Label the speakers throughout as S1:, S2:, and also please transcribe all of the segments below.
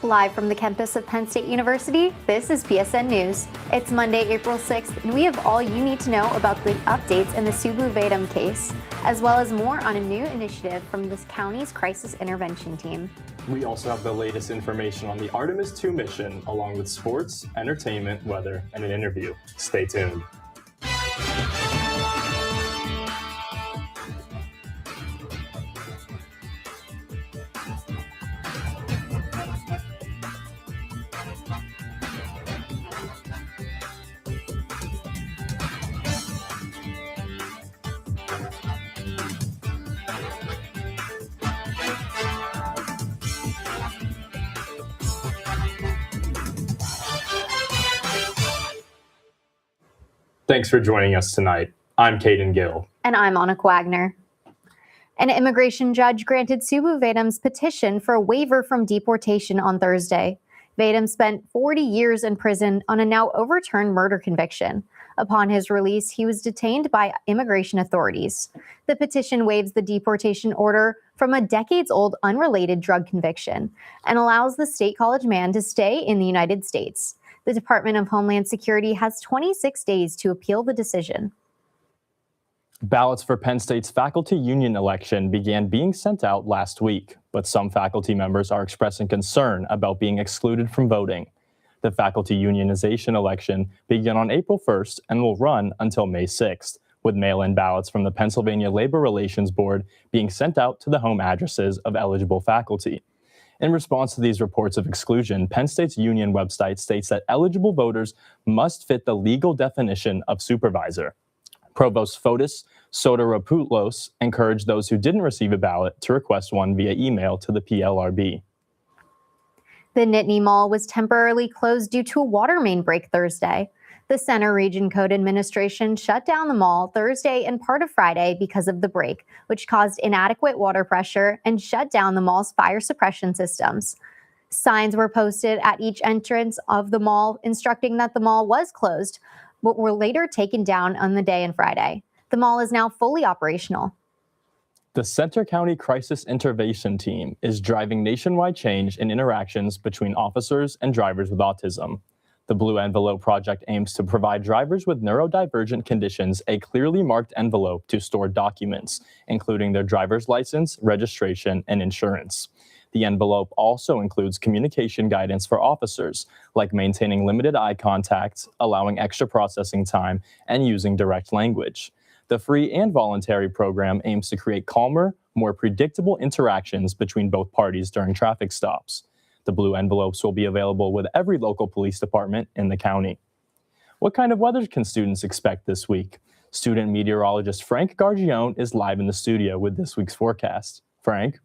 S1: Live from the campus of Penn State University, this is PSN News. It's Monday, April 6th, and we have all you need to know about the updates in the Subu Vedam case, as well as more on a new initiative from this county's crisis intervention team.
S2: We also have the latest information on the Artemis II mission, along with sports, entertainment, weather, and an interview. Stay tuned. Thanks for joining us tonight. I'm Cadyn Gill.
S1: And I'm Anneke Wagner. An immigration judge granted Subu Vedam's petition for a waiver from deportation on Thursday. Vedam spent 40 years in prison on a now overturned murder conviction. Upon his release, he was detained by immigration authorities. The petition waives the deportation order from a decades-old unrelated drug conviction and allows the State College man to stay in the United States. The Department of Homeland Security has 26 days to appeal the decision.
S2: Ballots for Penn State's faculty union election began being sent out last week, but some faculty members are expressing concern about being excluded from voting. The faculty unionization election began on April 1st and will run until May 6th, with mail-in ballots from the Pennsylvania Labor Relations Board being sent out to the home addresses of eligible faculty. In response to these reports of exclusion, Penn State's union website states that eligible voters must fit the legal definition of supervisor. Provost Fotis Soteropoulos encouraged those who didn't receive a ballot to request one via email to the PLRB.
S1: The Nittany Mall was temporarily closed due to a water main break Thursday. The Center Region Code Administration shut down the mall Thursday and part of Friday because of the break, which caused inadequate water pressure and shut down the mall's fire suppression systems. Signs were posted at each entrance of the mall instructing that the mall was closed, but were later taken down on the day and Friday. The mall is now fully operational.
S2: The Center County Crisis Intervention Team is driving nationwide change in interactions between officers and drivers with autism. The Blue Envelope Project aims to provide drivers with neurodivergent conditions a clearly marked envelope to store documents, including their driver's license, registration, and insurance. The envelope also includes communication guidance for officers, like maintaining limited eye contact, allowing extra processing time, and using direct language. The free and voluntary program aims to create calmer, more predictable interactions between both parties during traffic stops. The blue envelopes will be available with every local police department in the county. What kind of weather can students expect this week? Student meteorologist Frank Gargione is live in the studio with this week's forecast. Frank?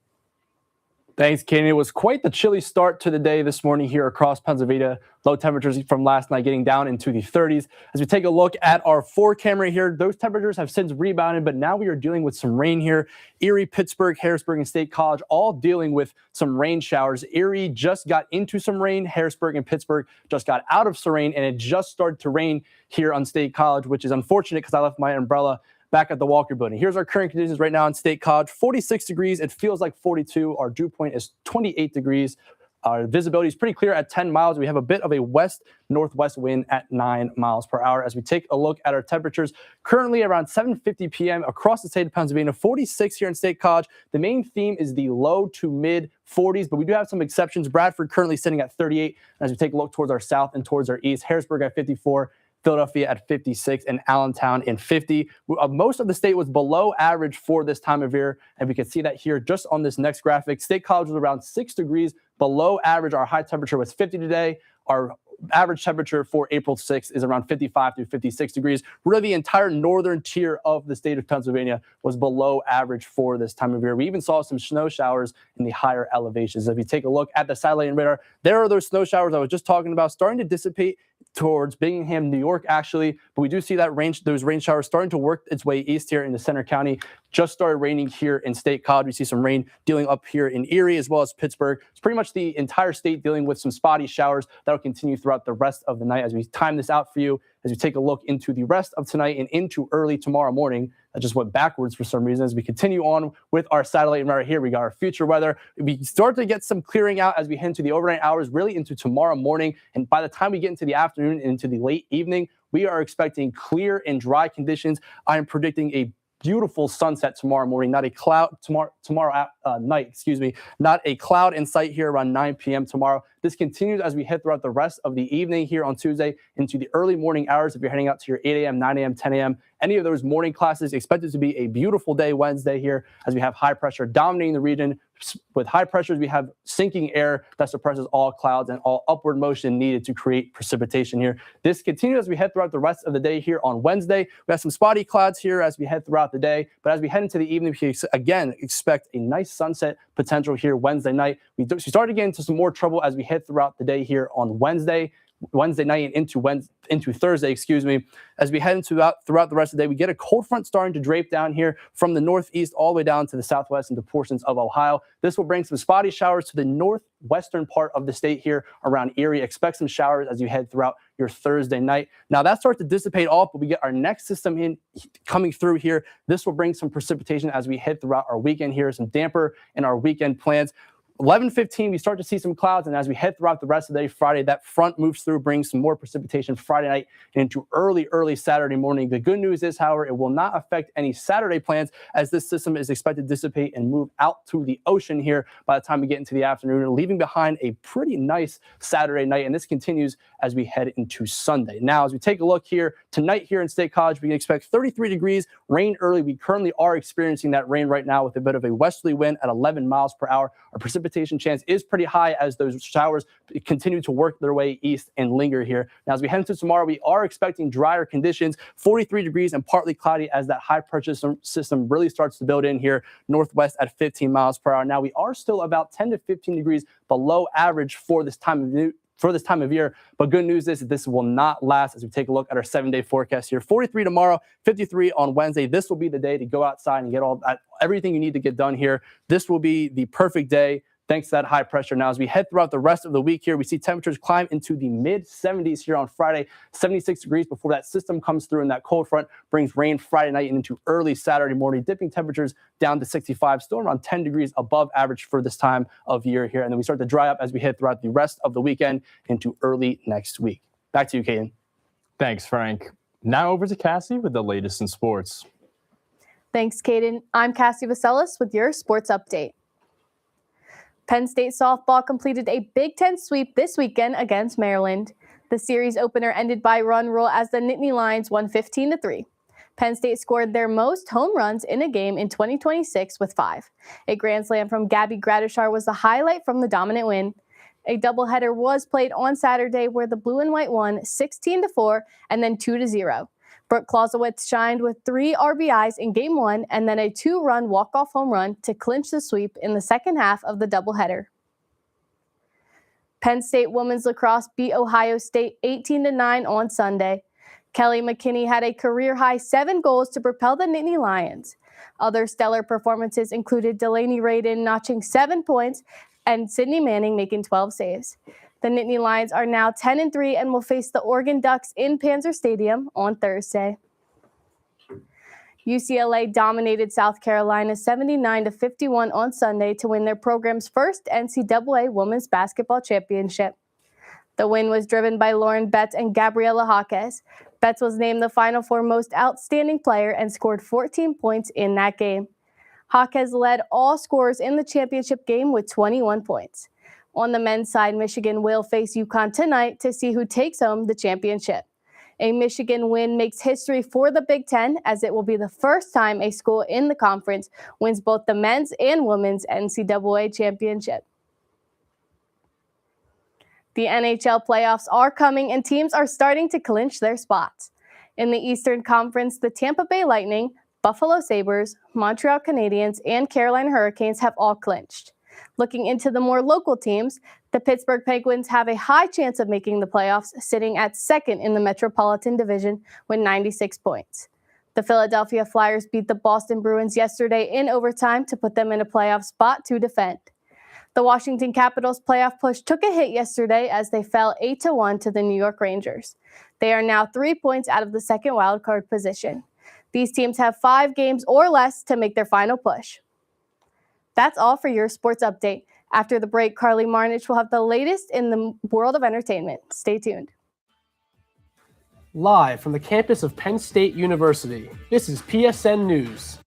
S3: Thanks, Cadyn. It was quite the chilly start to the day this morning here across Pennsylvania. Low temperatures from last night getting down into the 30s. As we take a look at our 4 camera here, those temperatures have since rebounded, but now we are dealing with some rain here. Erie, Pittsburgh, Harrisburg, and State College all dealing with some rain showers. Erie just got into some rain. Harrisburg and Pittsburgh just got out of some rain, and it just started to rain here on State College, which is unfortunate because I left my umbrella back at the Walker Building. Here's our current conditions right now in State College. 46 degrees. It feels like 42. Our dew point is 28 degrees. Our visibility is pretty clear at 10 miles. We have a bit of a west-northwest wind at 9 miles per hour. As we take a look at our temperatures, currently around 7:50 p.m. across the state of Pennsylvania, 46 here in State College. The main theme is the low to mid 40s, but we do have some exceptions. Bradford currently sitting at 38. As we take a look towards our south and towards our east, Harrisburg at 54. Philadelphia at 56, and Allentown in 50. Most of the state was below average for this time of year, and we can see that here just on this next graphic. State College was around 6 degrees below average. Our high temperature was 50 today. Our average temperature for April 6th is around 55 to 56 degrees. Really, the entire northern tier of the state of Pennsylvania was below average for this time of year. We even saw some snow showers in the higher elevations. If you take a look at the satellite and radar, there are those snow showers I was just talking about starting to dissipate towards Binghamton, New York, actually. But we do see that those rain showers starting to work its way east here in the Center County. Just started raining here in State College. We see some rain dealing up here in Erie as well as Pittsburgh. It's pretty much the entire state dealing with some spotty showers that will continue throughout the rest of the night. As we time this out for you, as we take a look into the rest of tonight and into early tomorrow morning, That just went backwards for some reason. As we continue on with our satellite right here, we got our future weather. We start to get some clearing out as we head into the overnight hours, really into tomorrow morning. And by the time we get into the afternoon and into the late evening, we are expecting clear and dry conditions. I am predicting a beautiful sunset tomorrow morning, not a cloud tomorrow night, not a cloud in sight here around 9 p.m. tomorrow. This continues as we head throughout the rest of the evening here on Tuesday into the early morning hours. If you're heading out to your 8 a.m., 9 a.m., 10 a.m., any of those morning classes, expected to be a beautiful day Wednesday here as we have high pressure dominating the region. With high pressures, we have sinking air that suppresses all clouds and all upward motion needed to create precipitation here. This continues as we head throughout the rest of the day here on Wednesday. We have some spotty clouds here as we head throughout the day, but as we head into the evening, we again expect a nice sunset potential here Wednesday night. We start to get into some more trouble as we head throughout the day here on Wednesday night and into Thursday, as we head into throughout the rest of the day. We get a cold front starting to drape down here from the northeast all the way down to the southwest into portions of Ohio. This will bring some spotty showers to the northwestern part of the state here around Erie. Expect some showers as you head throughout your Thursday night. Now that starts to dissipate off, but we get our next system coming through here. This will bring some precipitation as we head throughout our weekend here, some damper in our weekend plans. 11:15, we start to see some clouds, and as we head throughout the rest of the day, Friday, that front moves through, brings some more precipitation Friday night and into early Saturday morning. The good news is, however, it will not affect any Saturday plans as this system is expected to dissipate and move out to the ocean here by the time we get into the afternoon, leaving behind a pretty nice Saturday night, and this continues as we head into Sunday. Now, as we take a look here, tonight here in State College, we can expect 33 degrees, rain early. We currently are experiencing that rain right now with a bit of a westerly wind at 11 miles per hour. Our precipitation chance is pretty high as those showers continue to work their way east and linger here. Now, as we head into tomorrow, we are expecting drier conditions, 43 degrees and partly cloudy as that high pressure system really starts to build in here northwest at 15 miles per hour. Now, we are still about 10 to 15 degrees below average for this time of year. But good news is that this will not last as we take a look at our 7-day forecast here. 43 tomorrow, 53 on Wednesday. This will be the day to go outside and get everything you need to get done here. This will be the perfect day thanks to that high pressure. Now, as we head throughout the rest of the week here, we see temperatures climb into the mid-70s here on Friday, 76 degrees before that system comes through and that cold front brings rain Friday night and into early Saturday morning, dipping temperatures down to 65, still around 10 degrees above average for this time of year here. And then we start to dry up as we head throughout the rest of the weekend into early next week. Back to you, Cadyn.
S2: Thanks, Frank. Now over to Cassie with the latest in sports.
S4: Thanks, Cadyn. I'm Cassie Vaselis with your sports update. Penn State softball completed a Big Ten sweep this weekend against Maryland. The series opener ended by run rule as the Nittany Lions won 15-3. Penn State scored their most home runs in a game in 2026 with 5. A grand slam from Gabby Gradishar was the highlight from the dominant win. A doubleheader was played on Saturday where the Blue and White won 16-4 and then 2-0. Brooke Clausewitz shined with 3 RBIs in Game 1 and then a 2-run walk-off home run to clinch the sweep in the second half of the doubleheader. Penn State women's lacrosse beat Ohio State 18-9 on Sunday. Kelly McKinney had a career-high 7 goals to propel the Nittany Lions. Other stellar performances included Delaney Radin notching 7 points and Sydney Manning making 12 saves. The Nittany Lions are now 10-3 and will face the Oregon Ducks in Panzer Stadium on Thursday. UCLA dominated South Carolina 79-51 on Sunday to win their program's first NCAA Women's Basketball Championship. The win was driven by Lauren Betts and Gabriela Jaquez. Betts was named the Final Four Most Outstanding Player and scored 14 points in that game. Jaquez led all scorers in the championship game with 21 points. On the men's side, Michigan will face UConn tonight to see who takes home the championship. A Michigan win makes history for the Big Ten, as it will be the first time a school in the conference wins both the men's and women's NCAA championship. The NHL playoffs are coming, and teams are starting to clinch their spots. In the Eastern Conference, the Tampa Bay Lightning, Buffalo Sabres, Montreal Canadiens, and Carolina Hurricanes have all clinched. Looking into the more local teams, the Pittsburgh Penguins have a high chance of making the playoffs, sitting at second in the Metropolitan Division with 96 points. The Philadelphia Flyers beat the Boston Bruins yesterday in overtime to put them in a playoff spot to defend. The Washington Capitals playoff push took a hit yesterday as they fell 8-1 to the New York Rangers. They are now 3 points out of the second wildcard position. These teams have 5 games or less to make their final push. That's all for your sports update. After the break, Carly Marnich will have the latest in the world of entertainment. Stay tuned.
S5: Live from the campus of Penn State University, this is PSN News.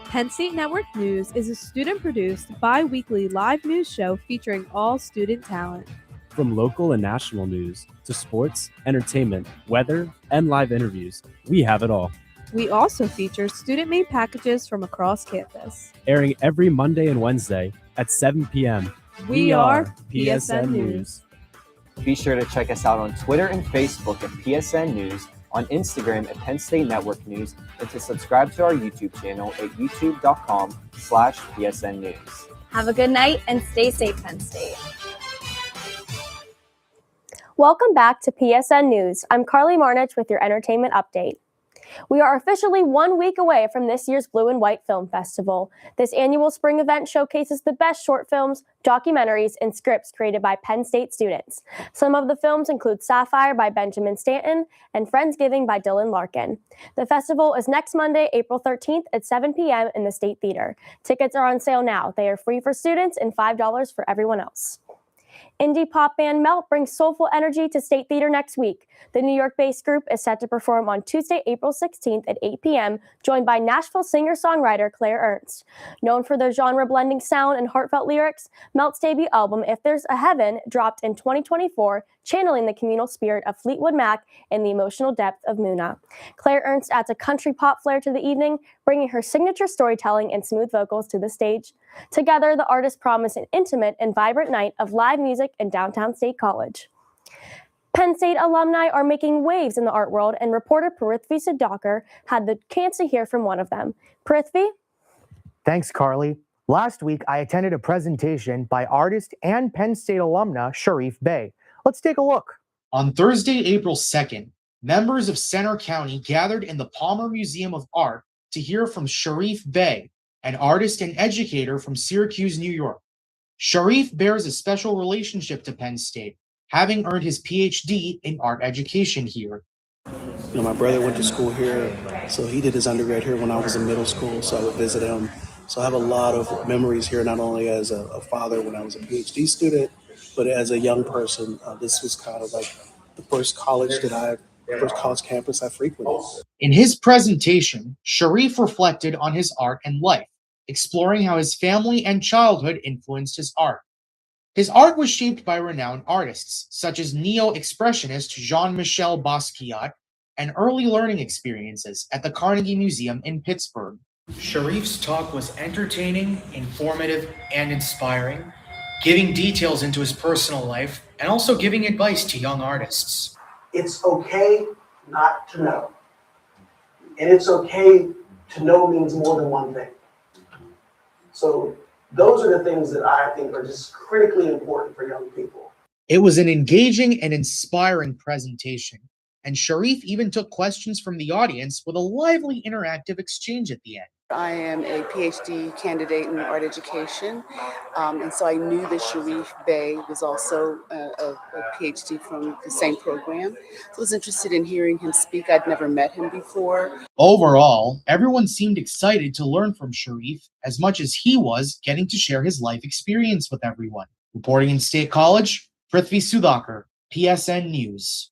S6: Penn State Network News is a student-produced, bi-weekly live news show featuring all student talent.
S7: From local and national news to sports, entertainment, weather, and live interviews, we have it all.
S6: We also feature student-made packages from across campus.
S7: Airing every Monday and Wednesday at 7 p.m.
S6: We are PSN News.
S8: Be sure to check us out on Twitter and Facebook at PSN News, on Instagram at Penn State Network News, and to subscribe to our YouTube channel at youtube.com/PSN News.
S9: Have a good night and stay safe, Penn State.
S10: Welcome back to PSN News. I'm Carly Marnich with your entertainment update. We are officially 1 week away from this year's Blue and White Film Festival. This annual spring event showcases the best short films, documentaries, and scripts created by Penn State students. Some of the films include Sapphire by Benjamin Stanton and Friendsgiving by Dylan Larkin. The festival is next Monday, April 13th at 7 p.m. in the State Theater. Tickets are on sale now. They are free for students and $5 for everyone else. Indie pop band Melt brings soulful energy to State Theater next week. The New York-based group is set to perform on Tuesday, April 16th at 8 p.m., joined by Nashville singer-songwriter Claire Ernst. Known for their genre-blending sound and heartfelt lyrics, Melt's debut album, If There's a Heaven, dropped in 2024, channeling the communal spirit of Fleetwood Mac and the emotional depth of Muna. Claire Ernst adds a country pop flair to the evening, bringing her signature storytelling and smooth vocals to the stage. Together, the artists promise an intimate and vibrant night of live music in downtown State College. Penn State alumni are making waves in the art world, and reporter Prithvi Sudhakar had the chance to hear from one of them. Prithvi?
S11: Thanks, Carly. Last week, I attended a presentation by artist and Penn State alumna Sharif Bey. Let's take a look.
S12: On Thursday, April 2nd, members of Center County gathered in the Palmer Museum of Art to hear from Sharif Bey, an artist and educator from Syracuse, New York. Sharif bears a special relationship to Penn State, having earned his PhD in art education here.
S13: My brother went to school here, so he did his undergrad here when I was in middle school, so I would visit him. So I have a lot of memories here, not only as a father when I was a PhD student, but as a young person. This was kind of like the first college campus I frequented.
S12: In his presentation, Sharif reflected on his art and life, exploring how his family and childhood influenced his art. His art was shaped by renowned artists, such as neo-expressionist Jean-Michel Basquiat, and early learning experiences at the Carnegie Museum in Pittsburgh. Sharif's talk was entertaining, informative, and inspiring, giving details into his personal life, and also giving advice to young artists.
S14: It's okay not to know. And it's okay to know means more than one thing. So those are the things that I think are just critically important for young people.
S12: It was an engaging and inspiring presentation, and Sharif even took questions from the audience with a lively interactive exchange at the end.
S15: I am a PhD candidate in art education, and so I knew that Sharif Bey was also a PhD from the same program. So I was interested in hearing him speak. I'd never met him before.
S12: Overall, everyone seemed excited to learn from Sharif as much as he was getting to share his life experience with everyone. Reporting in State College, Prithvi Sudhakar, PSN News.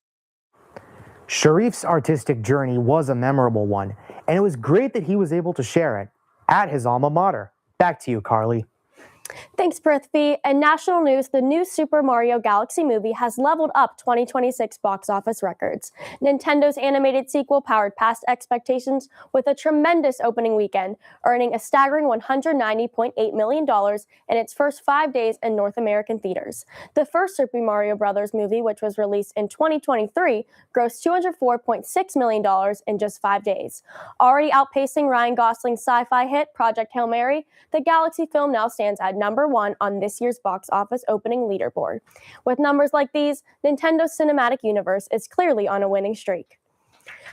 S11: Sharif's artistic journey was a memorable one, and it was great that he was able to share it at his alma mater. Back to you, Carly.
S10: Thanks, Prithvi. In national news, the new Super Mario Galaxy movie has leveled up 2026 box office records. Nintendo's animated sequel powered past expectations with a tremendous opening weekend, earning a staggering $190.8 million in its first 5 days in North American theaters. The first Super Mario Bros. Movie, which was released in 2023, grossed $204.6 million in just 5 days. Already outpacing Ryan Gosling's sci-fi hit Project Hail Mary, the Galaxy film now stands at number 1 on this year's box office opening leaderboard. With numbers like these, Nintendo's cinematic universe is clearly on a winning streak.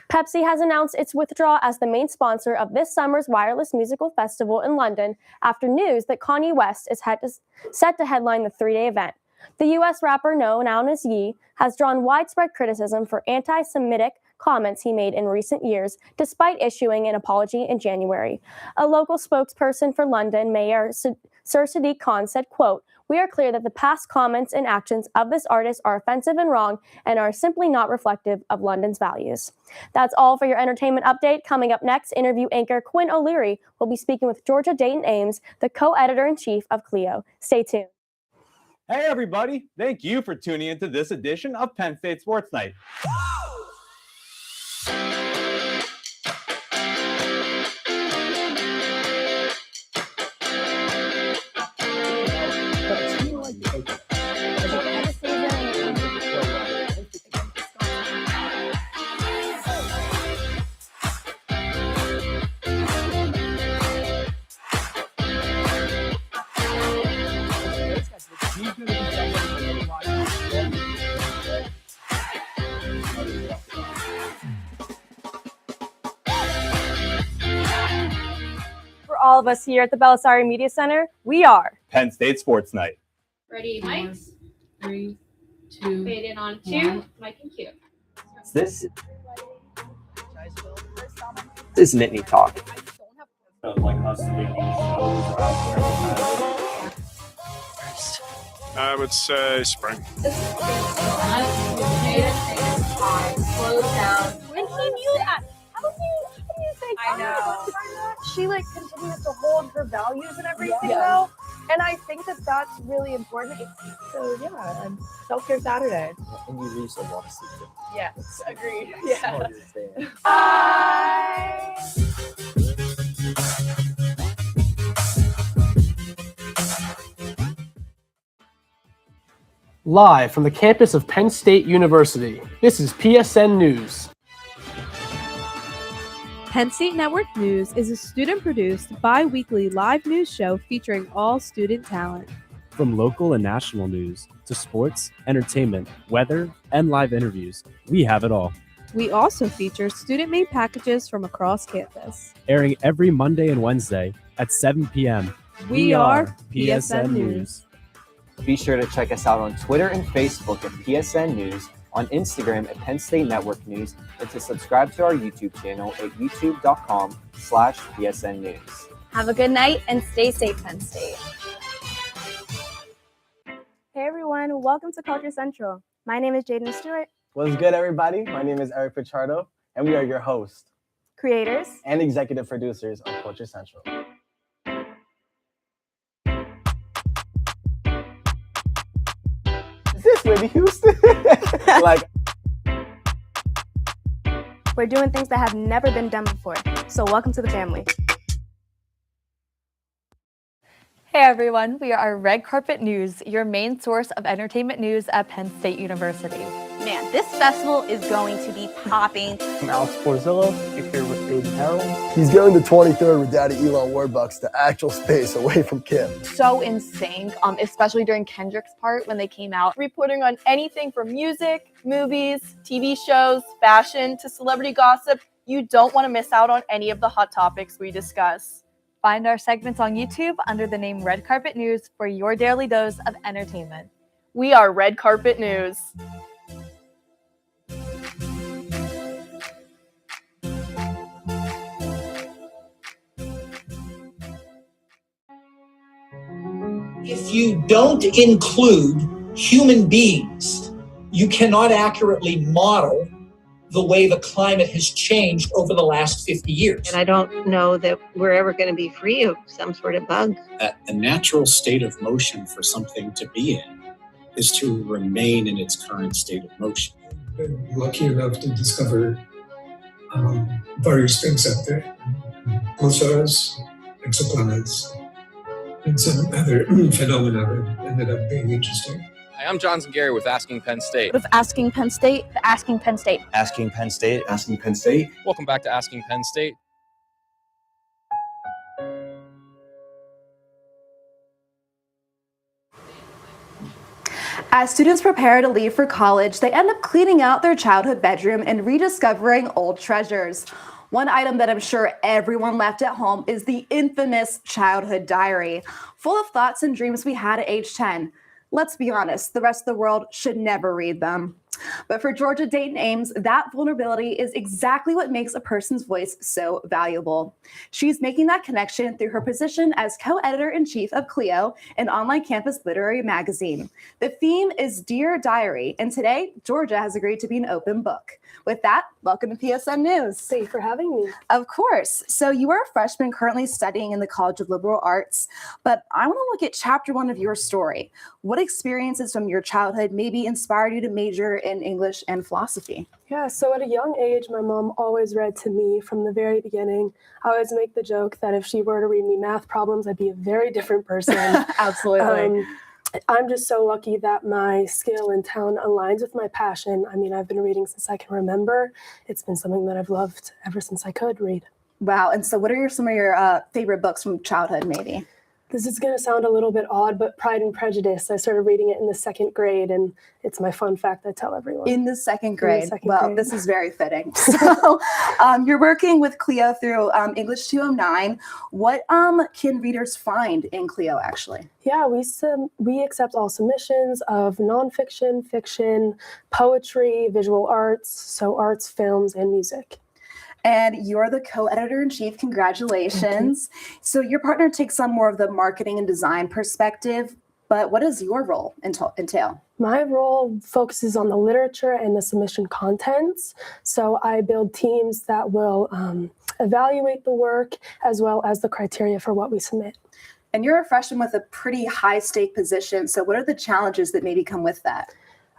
S10: Pepsi has announced its withdrawal as the main sponsor of this summer's wireless musical festival in London after news that Kanye West is set to headline the 3-day event. The U.S. rapper known as Ye has drawn widespread criticism for anti-Semitic comments he made in recent years, despite issuing an apology in January. A local spokesperson for London, Mayor Sir Sadiq Khan said, quote, "We are clear that the past comments and actions of this artist are offensive and wrong and are simply not reflective of London's values." That's all for your entertainment update. Coming up next, interview anchor Quinn O'Leary will be speaking with Georgia Dayton Ames, the co-editor-in-chief of Clio. Stay tuned.
S16: Hey everybody, thank you for tuning into this edition of Penn State Sports Night.
S17: For all of us here at the Belisari Media Center, we are
S16: Penn State Sports Night.
S18: Ready, mics? 3, 2, fade in on 2, mic and cue.
S8: This is Nittany Talk.
S16: Like us making shows
S19: I would say spring.
S18: Slow down.
S17: And he knew that. How do you say
S18: I know.
S17: she like continues to hold her values and everything though? And I think that that's really important. So yeah, and self-care Saturday.
S8: And you lose a lot of sleep.
S17: Yes, agreed. Yeah.
S5: Live from the campus of Penn State University, this is PSN News.
S6: Penn State Network News is a student-produced, bi-weekly live news show featuring all student talent.
S7: From local and national news to sports, entertainment, weather, and live interviews, we have it all.
S6: We also feature student-made packages from across campus.
S7: Airing every Monday and Wednesday at 7 p.m.
S6: We are PSN News.
S8: Be sure to check us out on Twitter and Facebook at PSN News, on Instagram at Penn State Network News, and to subscribe to our YouTube channel at youtube.com/PSN News.
S9: Have a good night and stay safe, Penn State.
S17: Hey everyone, welcome to Culture Central. My name is Jaden Stewart,
S20: What's good, everybody? My name is Eric Pichardo, and we are your hosts
S17: creators
S20: and executive producers of Culture Central. Is this Whitney Houston?
S17: We're doing things that have never been done before. So welcome to the family.
S21: Hey everyone, we are Red Carpet News, your main source of entertainment news at Penn State University.
S22: Man, this festival is going to be popping.
S23: I'm Alex Porzillo, here with Aiden Harold.
S24: He's going to 23rd with Daddy Elon Warbucks to actual space away from Kim.
S21: So insane, especially during Kendrick's part when they came out.
S4: Reporting on anything from music, movies, TV shows, fashion, to celebrity gossip. You don't want to miss out on any of the hot topics we discuss.
S21: Find our segments on YouTube under the name Red Carpet News for your daily dose of entertainment.
S4: We are Red Carpet News.
S25: If you don't include human beings, you cannot accurately model the way the climate has changed over the last 50 years.
S26: And I don't know that we're ever going to be free of some sort of bug.
S27: A natural state of motion for something to be in is to remain in its current state of motion.
S28: Been lucky enough to discover various things out there. Pulsars, exoplanets, and some other phenomena that ended up being interesting.
S29: Hi, I'm Johnson Gary with Asking Penn State.
S17: With Asking Penn State, Asking Penn State.
S30: Asking Penn State. Asking Penn State.
S29: Welcome back to Asking Penn State.
S31: As students prepare to leave for college, they end up cleaning out their childhood bedroom and rediscovering old treasures. One item that I'm sure everyone left at home is the infamous childhood diary, full of thoughts and dreams we had at age 10. Let's be honest, the rest of the world should never read them. But for Georgia Dayton Ames, that vulnerability is exactly what makes a person's voice so valuable. She's making that connection through her position as co-editor-in-chief of Clio, an online campus literary magazine. The theme is Dear Diary, and today, Georgia has agreed to be an open book. With that, welcome to PSN News.
S1: Thank you for having me.
S31: Of course. So you are a freshman currently studying in the College of Liberal Arts, but I want to look at chapter 1 of your story. What experiences from your childhood maybe inspired you to major in English and philosophy?
S1: Yeah, so at a young age, my mom always read to me from the very beginning. I always make the joke that if she were to read me math problems, I'd be a very different person.
S31: Absolutely.
S1: I'm just so lucky that my skill and talent aligns with my passion. I mean, I've been reading since I can remember. It's been something that I've loved ever since I could read.
S31: Wow. And so what are some of your favorite books from childhood, maybe?
S1: This is going to sound a little bit odd, but Pride and Prejudice, I started reading it in the 2nd grade, and it's my fun fact I tell everyone.
S31: In the 2nd grade.
S1: Well,
S31: grade. This is very fitting. So you're working with Clio through English 209. What can readers find in Clio, actually?
S1: Yeah, we accept all submissions of nonfiction, fiction, poetry, visual arts, so arts, films, and music.
S31: And you're the co-editor-in-chief. Congratulations. So your partner takes on more of the marketing and design perspective, but what does your role entail?
S1: My role focuses on the literature and the submission contents. So I build teams that will evaluate the work as well as the criteria for what we submit.
S31: And you're a freshman with a pretty high-stake position. So what are the challenges that maybe come with that?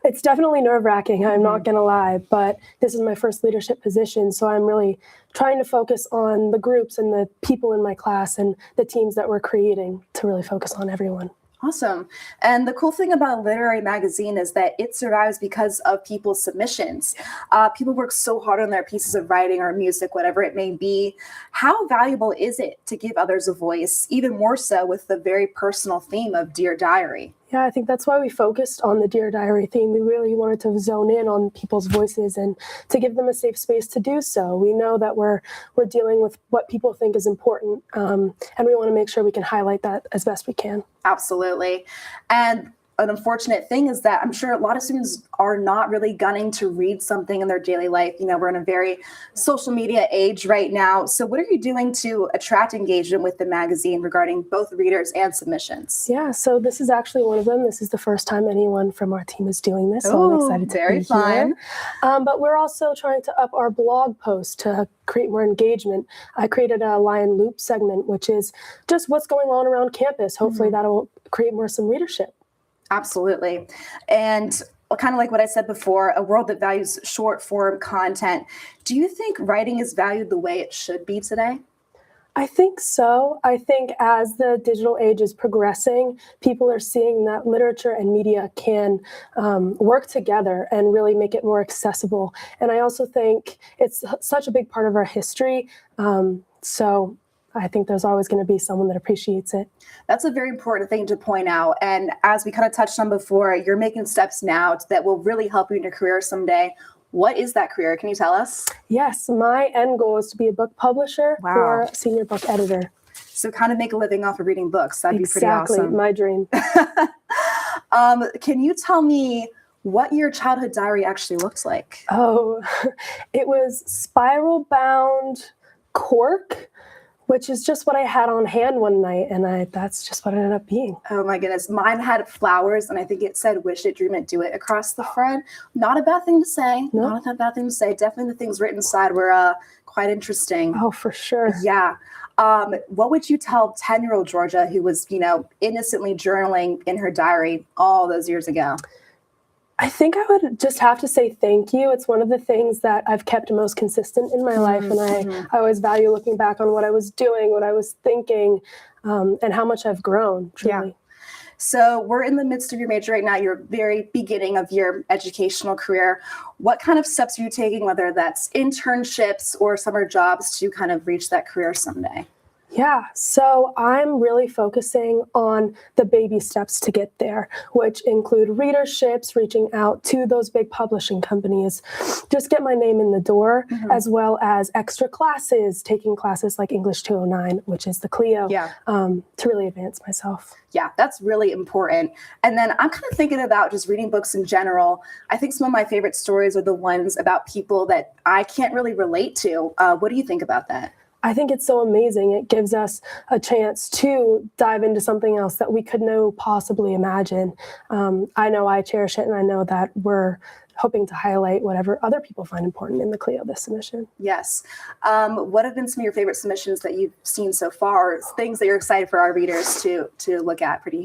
S1: It's definitely nerve-wracking, I'm not going to lie, but this is my first leadership position, so I'm really trying to focus on the groups and the people in my class and the teams that we're creating to really focus on everyone.
S31: Awesome. And the cool thing about a literary magazine is that it survives because of people's submissions. People work so hard on their pieces of writing or music, whatever it may be. How valuable is it to give others a voice, even more so with the very personal theme of Dear Diary?
S1: Yeah, I think that's why we focused on the Dear Diary theme. We really wanted to zone in on people's voices and to give them a safe space to do so. We know that we're dealing with what people think is important, and we want to make sure we can highlight that as best we can.
S31: Absolutely. And an unfortunate thing is that I'm sure a lot of students are not really gunning to read something in their daily life. You know, we're in a very social media age right now. So what are you doing to attract engagement with the magazine regarding both readers and submissions?
S1: Yeah, so this is actually one of them. This is the first time anyone from our team is doing this, so I'm excited to be here. But we're also trying to up our blog post to create more engagement. I created a Lion Loop segment, which is just what's going on around campus. Hopefully that'll create some readership.
S31: Absolutely. And kind of like what I said before, a world that values short form content. Do you think writing is valued the way it should be today?
S1: I think so. I think as the digital age is progressing, people are seeing that literature and media can work together and really make it more accessible. And I also think it's such a big part of our history. So I think there's always going to be someone that appreciates it.
S31: That's a very important thing to point out. And as we kind of touched on before, you're making steps now that will really help you in your career someday. What is that career? Can you tell us?
S1: Yes, my end goal is to be a book publisher or senior book editor.
S31: So kind of make a living off of reading books. That'd be pretty awesome.
S1: Exactly, my dream.
S31: Can you tell me what your childhood diary actually looks like?
S1: Oh, it was spiral bound cork, which is just what I had on hand one night, and that's just what it ended up being.
S31: Oh my goodness. Mine had flowers, and I think it said, wish it, dream it, do it across the front. Not a bad thing to say.
S1: No.
S31: Not a bad thing to say. Definitely the things written inside were quite interesting.
S1: Oh, for sure.
S31: Yeah. What would you tell 10-year-old Georgia who was, innocently journaling in her diary all those years ago?
S1: I think I would just have to say thank you. It's one of the things that I've kept most consistent in my life. And I always value looking back on what I was doing, what I was thinking, and how much I've grown, truly.
S31: Yeah. So we're in the midst of your major right now, your very beginning of your educational career. What kind of steps are you taking, whether that's internships or summer jobs, to kind of reach that career someday?
S1: Yeah, so I'm really focusing on the baby steps to get there, which include readerships, reaching out to those big publishing companies, just get my name in the door, as well as extra classes, taking classes like English 209, which is the Clio, to really advance myself.
S31: Yeah, that's really important. And then I'm kind of thinking about just reading books in general. I think some of my favorite stories are the ones about people that I can't really relate to. What do you think about that?
S1: I think it's so amazing. It gives us a chance to dive into something else that we could no possibly imagine. I know I cherish it, and I know that we're hoping to highlight whatever other people find important in the Clio this submission.
S31: Yes. What have been some of your favorite submissions that you've seen so far? Things that you're excited for our readers to look at pretty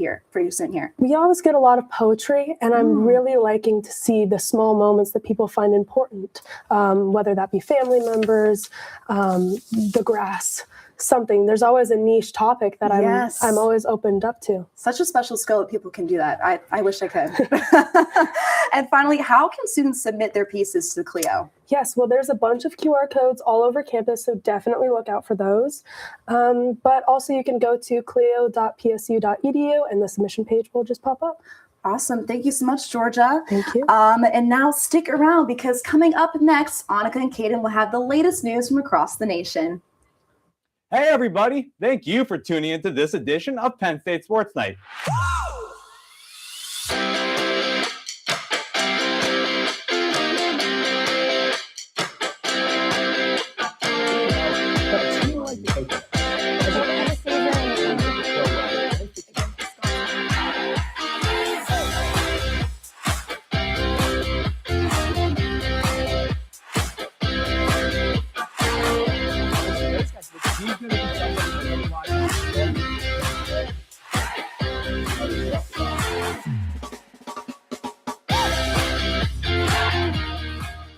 S31: soon here.
S1: We always get a lot of poetry, and I'm really liking to see the small moments that people find important, whether that be family members, the grass, something. There's always a niche topic that I'm always opened up to.
S31: Such a special skill that people can do that. I wish I could. And finally, how can students submit their pieces to the Clio?
S1: Yes, well, there's a bunch of QR codes all over campus, so definitely look out for those. But also you can go to clio.psu.edu and the submission page will just pop up.
S31: Awesome. Thank you so much, Georgia.
S1: Thank you.
S31: And now stick around, because coming up next, Anneke and Cadyn will have the latest news from across the nation.
S2: Hey, everybody. Thank you for tuning into this edition of Penn State Sports Night.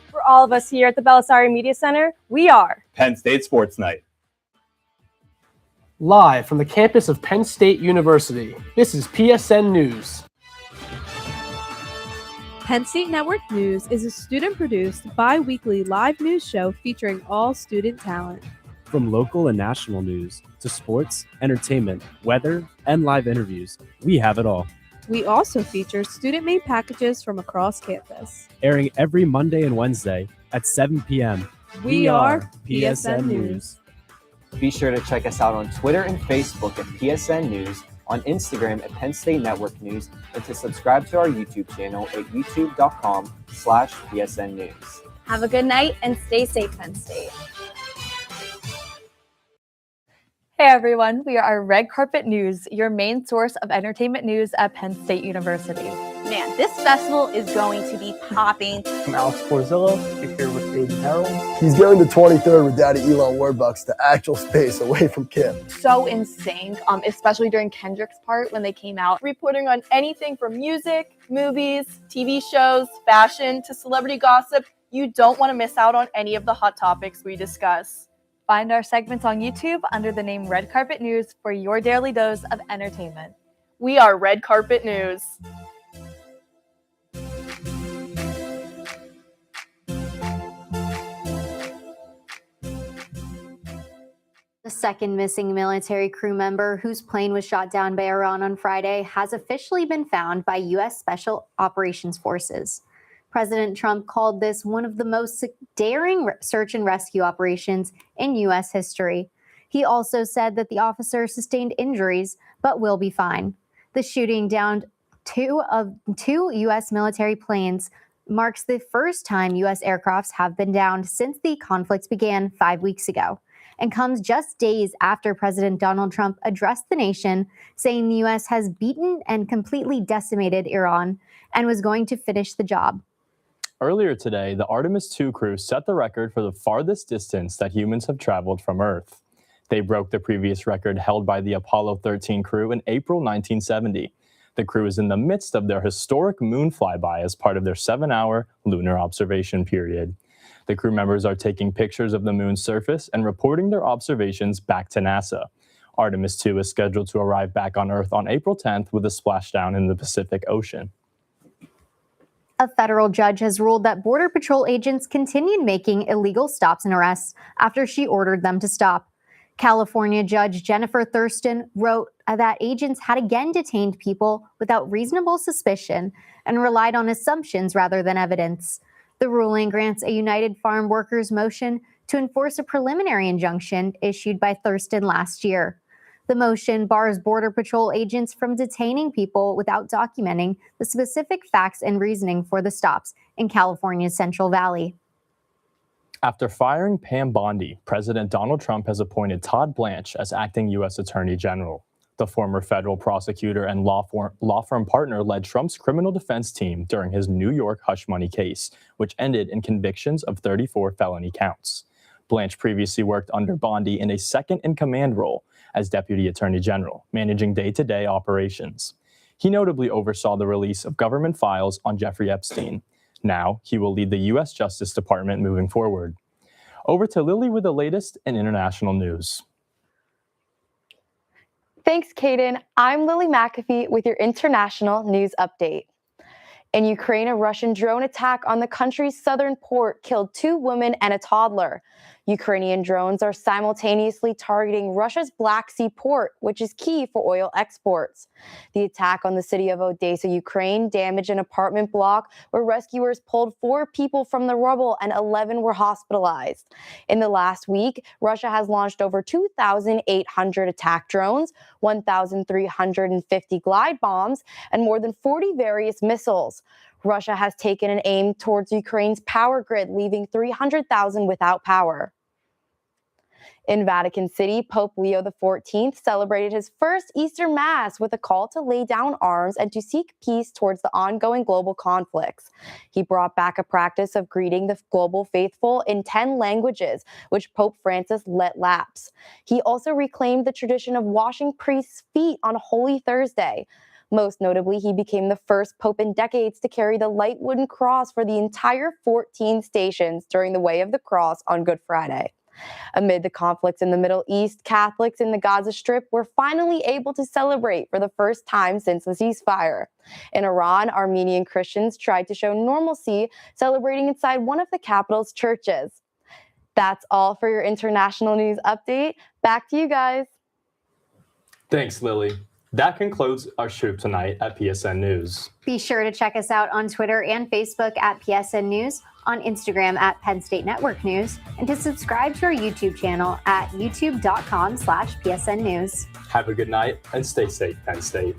S3: For all of us here at the Belisari Media Center, we are
S2: Penn State Sports Night.
S5: Live from the campus of Penn State University, this is PSN News.
S6: Penn State Network News is a student-produced bi-weekly live news show featuring all student talent.
S7: From local and national news to sports, entertainment, weather, and live interviews, we have it all.
S6: We also feature student-made packages from across campus.
S7: Airing every Monday and Wednesday at 7 p.m.
S6: We are PSN News.
S8: Be sure to check us out on Twitter and Facebook at PSN News, on Instagram at Penn State Network News, and to subscribe to our YouTube channel at youtube.com/PSN News.
S9: Have a good night and stay safe, Penn State.
S21: Hey everyone, we are Red Carpet News, your main source of entertainment news at Penn State University.
S22: Man, this festival is going to be popping.
S23: I'm Alex Borzillo. You're here with Cadyn Harold.
S24: He's going to 23rd with Daddy Elon Warbucks to actual space away from Kim.
S17: So insane, especially during Kendrick's part when they came out, reporting on anything from music, movies, TV shows, fashion, to celebrity gossip. You don't want to miss out on any of the hot topics we discuss.
S21: Find our segments on YouTube under the name Red Carpet News for your daily dose of entertainment.
S17: We are Red Carpet News.
S10: The second missing military crew member whose plane was shot down by Iran on Friday has officially been found by U.S. Special Operations Forces. President Trump called this one of the most daring search and rescue operations in U.S. history. He also said that the officer sustained injuries but will be fine. The shooting down two U.S. military planes marks the first time U.S. aircrafts have been downed since the conflict began 5 weeks ago, and comes just days after President Donald Trump addressed the nation, saying the U.S. has beaten and completely decimated Iran and was going to finish the job.
S29: Earlier today, the Artemis II crew set the record for the farthest distance that humans have traveled from Earth. They broke the previous record held by the Apollo 13 crew in April 1970. The crew is in the midst of their historic moon flyby as part of their 7-hour lunar observation period. The crew members are taking pictures of the moon's surface and reporting their observations back to NASA. Artemis II is scheduled to arrive back on Earth on April 10th with a splashdown in the Pacific Ocean.
S10: A federal judge has ruled that Border Patrol agents continued making illegal stops and arrests after she ordered them to stop. California Judge Jennifer Thurston wrote that agents had again detained people without reasonable suspicion and relied on assumptions rather than evidence. The ruling grants a United Farm Workers motion to enforce a preliminary injunction issued by Thurston last year. The motion bars Border Patrol agents from detaining people without documenting the specific facts and reasoning for the stops in California's Central Valley.
S29: After firing Pam Bondi, President Donald Trump has appointed Todd Blanche as acting U.S. Attorney General. The former federal prosecutor and law firm partner led Trump's criminal defense team during his New York hush money case, which ended in convictions of 34 felony counts. Blanche previously worked under Bondi in a second-in-command role as Deputy Attorney General, managing day-to-day operations. He notably oversaw the release of government files on Jeffrey Epstein. Now, he will lead the U.S. Justice Department moving forward. Over to Lily with the latest in international news.
S21: Thanks, Cadyn. I'm Lily McAfee with your international news update. In Ukraine, a Russian drone attack on the country's southern port killed 2 women and a toddler. Ukrainian drones are simultaneously targeting Russia's Black Sea port, which is key for oil exports. The attack on the city of Odessa, Ukraine, damaged an apartment block where rescuers pulled 4 people from the rubble and 11 were hospitalized. In the last week, Russia has launched over 2,800 attack drones, 1,350 glide bombs, and more than 40 various missiles. Russia has taken an aim towards Ukraine's power grid, leaving 300,000 without power. In Vatican City, Pope Leo XIV celebrated his first Easter Mass with a call to lay down arms and to seek peace towards the ongoing global conflicts. He brought back a practice of greeting the global faithful in 10 languages, which Pope Francis let lapse. He also reclaimed the tradition of washing priests' feet on Holy Thursday. Most notably, he became the first pope in decades to carry the light wooden cross for the entire 14 stations during the Way of the Cross on Good Friday. Amid the conflicts in the Middle East, Catholics in the Gaza Strip were finally able to celebrate for the first time since the ceasefire. In Iran, Armenian Christians tried to show normalcy, celebrating inside one of the capital's churches. That's all for your international news update. Back to you guys.
S29: Thanks, Lily. That concludes our shoot tonight at PSN News.
S10: Be sure to check us out on Twitter and Facebook at PSN News, on Instagram at Penn State Network News, and to subscribe to our YouTube channel at youtube.com/PSN News.
S29: Have a good night and stay safe, Penn State.